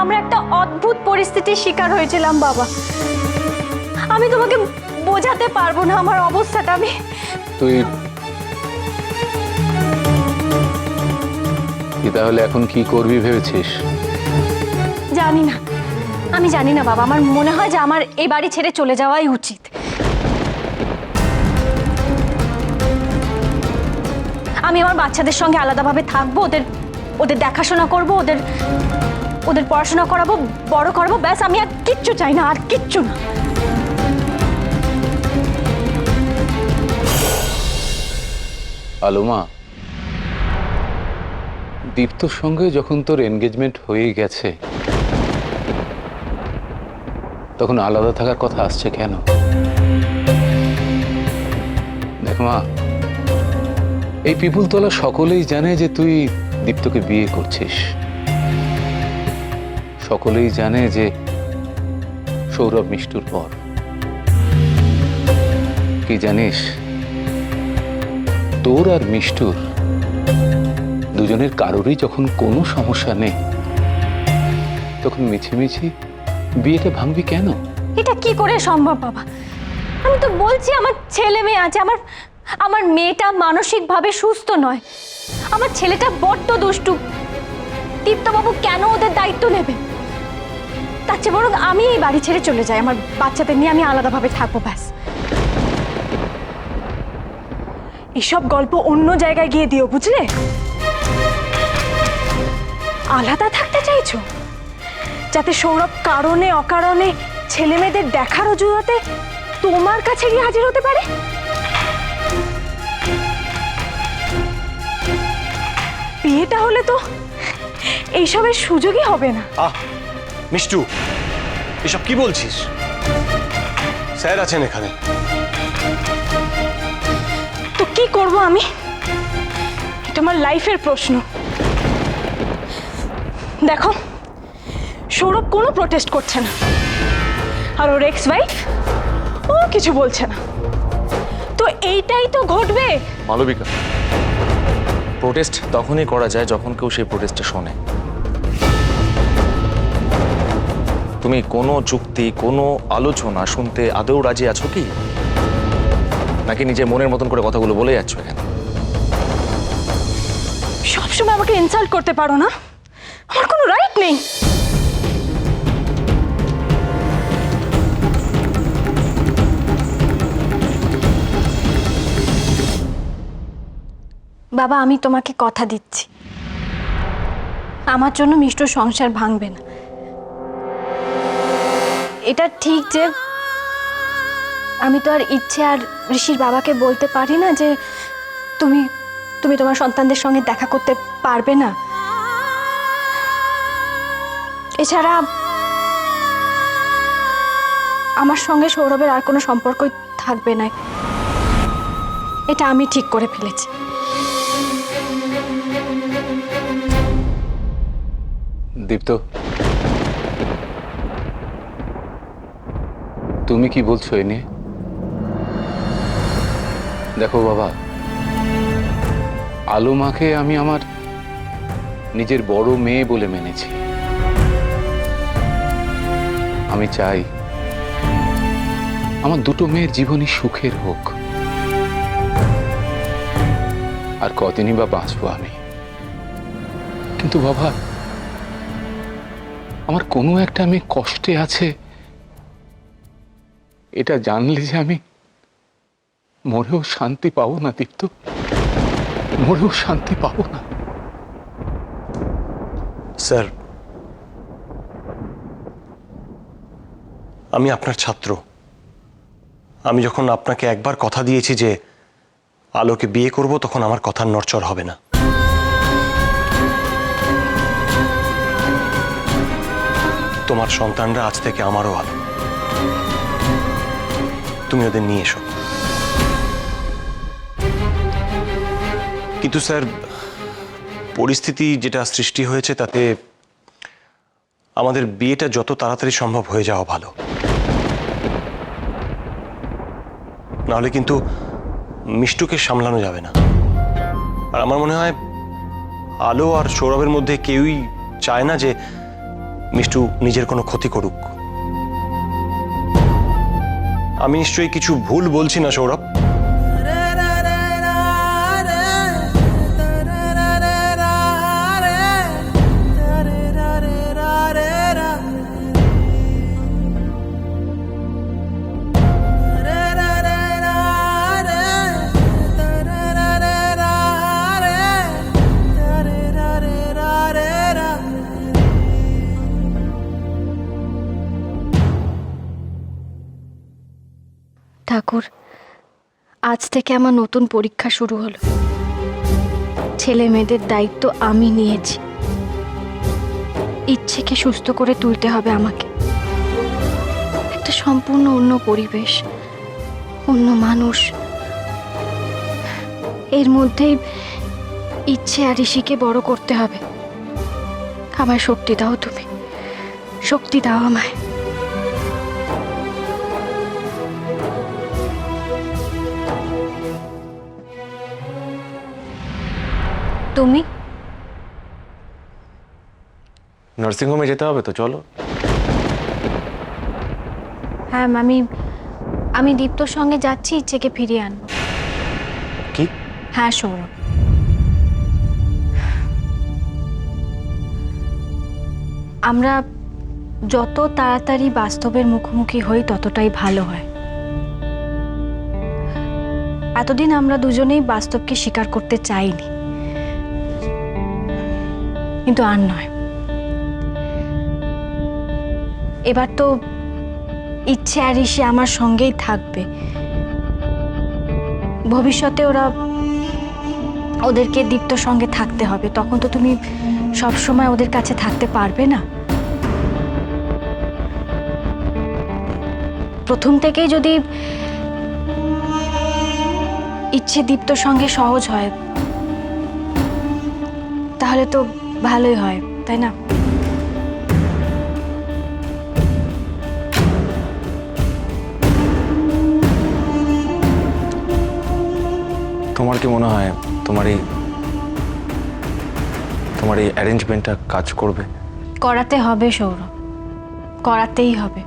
আমরা একটা অদ্ভুত পরিস্থিতির শিকার হয়েছিলাম বাবা। আমি তোমাকে বোঝাতে পারবো না আমার অবস্থাটা। তুই তাহলে এখন কি করবি ভেবেছিস? জানি না, আমি জানি না বাবা। আমার মনে হয় যে আমার এই বাড়ি ছেড়ে চলে যাওয়াই উচিত। আমি আমার বাচ্চাদের সঙ্গে আলাদাভাবে থাকবো, ওদের দেখাশোনা করব, ওদের পড়াশোনা করাবো, বড় করবো, ব্যাস। আমি আর কিচ্ছু চাই না, আর কিচ্ছু না। আলোমা, দীপ্তর সঙ্গে যখন তোর এনগেজমেন্ট হয়ে গেছে তখন আলাদা থাকার কথা আসছে কেন? দেখ মা, এই পিপুলতলা সকলেই জানে যে তুই দীপ্তকে বিয়ে করছিস। সকলেই জানে যে সৌরভ মিষ্টুর পর। কি জানিস, তোর আর মিষ্টুর দুজনের কারোরই যখন কোনো সমস্যা নেই তখন মিছিমিছি বিয়েটা ভাঙবি কেন? এটা কি করে সম্ভব বাবা? আমি তো বলছি আমার ছেলে মেয়ে আছে। আমার মেয়েটা মানসিকভাবে সুস্থ নয়, আমার ছেলেটা বড্ড দুষ্টু। দীপ্তবাবু কেন ওদের দায়িত্ব নেবে? তার চেয়ে বরং আমি এই বাড়ি ছেড়ে চলে যাই, আমার বাচ্চাদের নিয়ে আমি আলাদাভাবে থাকবো, ব্যাস। এসব গল্প অন্য জায়গায় গিয়ে দিও, বুঝলে? আলাদা থাকতে চাইছো যাতে সৌরভ কারণে অকারণে ছেলে মেয়েদের দেখার অজুহাতে তোমার কাছে গিয়ে হাজির হতে পারে? বিয়েটা হলে তো এইসবের সুযোগই হবে না। মিষ্টু, এসব কি বলছিস? স্যার আছেন এখানে। তো কি করব আমি? এটা আমার লাইফের প্রশ্ন। দেখো, সৌরভ কোনো প্রোটেস্ট করছে না, আর ওর এক্স ওয়াইফ ও কিছু বলছে না। তো এইটাই তো ঘটবে। মালবিকা, প্রোটেস্ট তখনই করা যায় যখন কেউ সেই প্রোটেস্টটা শোনে। তুমি কোনো যুক্তি, কোনো আলোচনা শুনতে আদৌ রাজি আছো কি, নাকি নিজের মনের মতন করে কথাগুলো বলে যাচ্ছ এখানে? সবসময় আমাকে ইনসাল্ট করতে পারো না? আমার কোনো রাইট নেই। বাবা, আমি তোমাকে কথা দিচ্ছি, আমার জন্য মিষ্টুর সংসার ভাঙবে না। এটা ঠিক যে আমি তো আর ইচ্ছে আর ঋষির বাবাকে বলতে পারি না যে তুমি তোমার সন্তানদের সঙ্গে দেখা করতে পারবে না। এছাড়া আমার সঙ্গে সৌরভের আর কোনো সম্পর্কই থাকবে না, এটা আমি ঠিক করে ফেলেছি। দীপ্ত, তুমি কি বলছো এ নিয়ে? দেখো বাবা, আলোমাকে আমি আমার নিজের বড় মেয়ে বলে মেনেছি। আমি চাই আমার দুটো মেয়ের জীবনই সুখের হোক। আর কদিনই বা বাঁচবো আমি। কিন্তু বাবা, আমার কোনো একটা মেয়ে কষ্টে আছে এটা জানলে যে আমি মরেও শান্তি পাবো না দীপ্ত, মরেও শান্তি পাবো না। স্যার, আমি আপনার ছাত্র। আমি যখন আপনাকে একবার কথা দিয়েছি যে আলোকে বিয়ে করব, তখন আমার কথার নড়চড় হবে না। তোমার সন্তানরা আজ থেকে আমারও আলো। তুমি ওদের নিয়ে এসো। কিন্তু স্যার, পরিস্থিতি যেটা সৃষ্টি হয়েছে তাতে আমাদের বিয়েটা যত তাড়াতাড়ি সম্ভব হয়ে যাওয়া ভালো। নাহলে কিন্তু মিষ্টুকে সামলানো যাবে না। আর আমার মনে হয় আলো আর সৌরভের মধ্যে কেউই চায় না যে মিষ্টু নিজের কোনো ক্ষতি করুক। আমি নিশ্চয়ই কিছু ভুল বলছি না সৌরভ? ঠাকুর, আজ থেকে আমার নতুন পরীক্ষা শুরু হলো। ছেলে মেয়েদের দায়িত্ব আমি নিয়েছি। ইচ্ছেকে সুস্থ করে তুলতে হবে আমাকে। একটা সম্পূর্ণ অন্য পরিবেশ, অন্য মানুষ, এর মধ্যেই ইচ্ছে আর ঋষিকে বড় করতে হবে। আমায় শক্তি দাও, তুমি শক্তি দাও আমায়। তুমি নার্সিংহোমে যেতে হবে তো, চলো। হ্যাঁ, আমি দীপ্তর সঙ্গে যাচ্ছি, ইচ্ছেকে ফিরিয়ে আনবো। কি? হ্যাঁ সৌরভ, আমরা যত তাড়াতাড়ি বাস্তবের মুখোমুখি হই ততটাই ভালো হয়। এতদিন আমরা দুজনেই বাস্তবকে স্বীকার করতে চাইনি, কিন্তু আর নয়। এবার তো ইচ্ছে আর ঋষি আমার সঙ্গেই থাকবে। ভবিষ্যতে ওদেরকে দীপ্তর সঙ্গে থাকতে হবে। তখন তো তুমি সব সময় ওদের কাছে থাকতে পারবে না। প্রথম থেকেই যদি ইচ্ছে দীপ্তর সঙ্গে সহজ হয় তাহলে তো ভালোই হয়, তাই না? তোমার কি মনে হয় তোমার এই অ্যারেঞ্জমেন্টটা কাজ করবে? করাতে হবে সৌরভ, করাতেই হবে।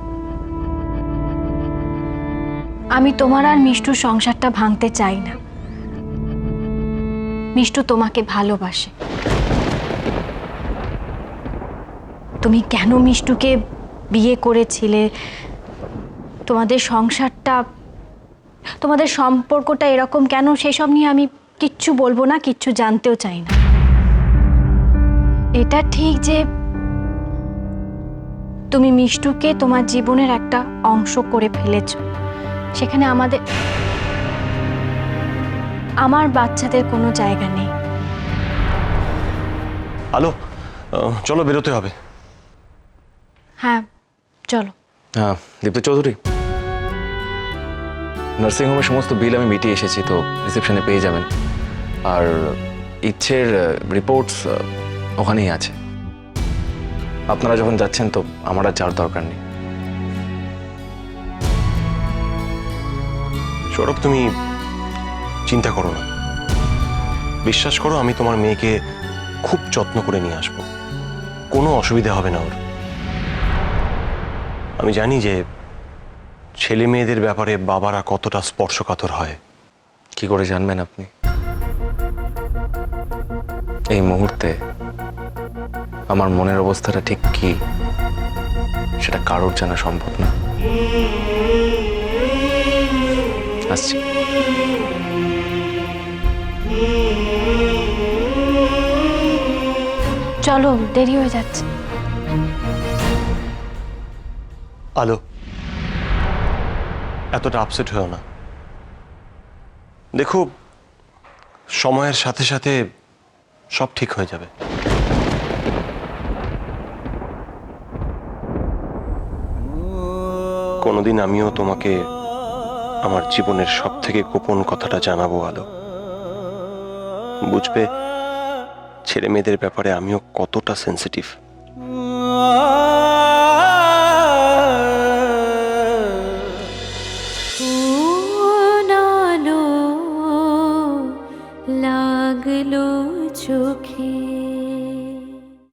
আমি তোমার আর মিষ্টুর সংসারটা ভাঙতে চাই না। মিষ্টু তোমাকে ভালোবাসে। তুমি কেন মিষ্টুকে বিয়ে করেছিলে, তোমাদের সংসারটা, তোমাদের সম্পর্কটা এরকম কেন, সেসব নিয়ে আমি কিচ্ছু বলবো না, কিচ্ছু জানতেও চাই না। এটা ঠিক যে তুমি মিষ্টুকে তোমার জীবনের একটা অংশ করে ফেলেছ। সেখানে আমার বাচ্চাদের কোনো জায়গা নেই। আলো, চলো, বেরোতে হবে। হ্যাঁ চলো। হ্যাঁ দীপ্ত চৌধুরী, নার্সিংহোমের সমস্ত বিল আমি মিটিয়ে এসেছি, তো রিসেপশনে পেয়ে যাবেন। আর ইচ্ছের রিপোর্টস ওখানেই আছে। আপনারা যখন যাচ্ছেন তো আমার আর যাওয়ার দরকার নেই। সৌরভ, তুমি চিন্তা করো না। বিশ্বাস করো, আমি তোমার মেয়েকে খুব যত্ন করে নিয়ে আসবো। কোনো অসুবিধা হবে না ওর। আমি জানি যে ছেলে মেয়েদের ব্যাপারে বাবারা কতটা স্পর্শকাতর হয়। কি করে জানবেন আপনি? এই মুহূর্তে আমার মনের অবস্থাটা ঠিক কি সেটা কারোর জানা সম্ভব না। আসছি। চলো, দেরি হয়ে যাচ্ছে। আলো, এতটা আপসেট হয়েও না। দেখো, সময়ের সাথে সাথে সব ঠিক হয়ে যাবে। কোনোদিন আমিও তোমাকে আমার জীবনের সব থেকে গোপন কথাটা জানাবো আলো। বুঝবে ছেলে মেয়েদের ব্যাপারে আমিও কতটা সেন্সিটিভ।